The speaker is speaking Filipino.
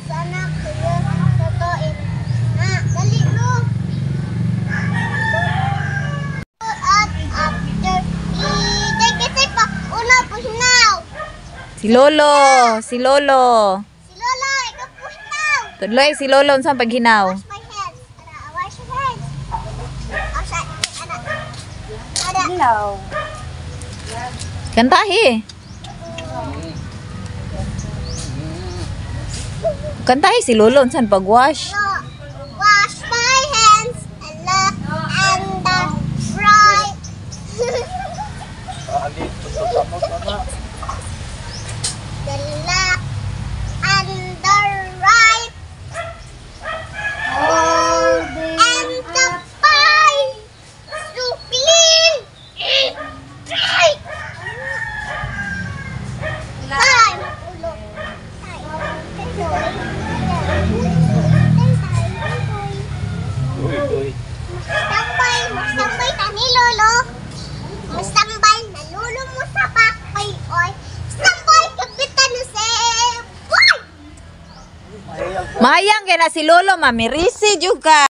Sana kayo tutuin. Dali mo. At after, kasi pa, una po now. Si Lolo, si Lolo. Si Lolo, ikaw po now. Tudloy si Lolo sa paghinaw. Wash my hands. Wash your hands. Outside. Hello. Kantahi. Kantahi si Lolo sa pagwash. Wash my hands and the right. The left and the right. And the pie. So clean. Right. Time. Mastambay ta ni Lolo. Mastambay na Lolo mo sa bakay, oy. Mastambay kapitan no se. Boy! Mayang kaya na si Lolo, mamirisi juga.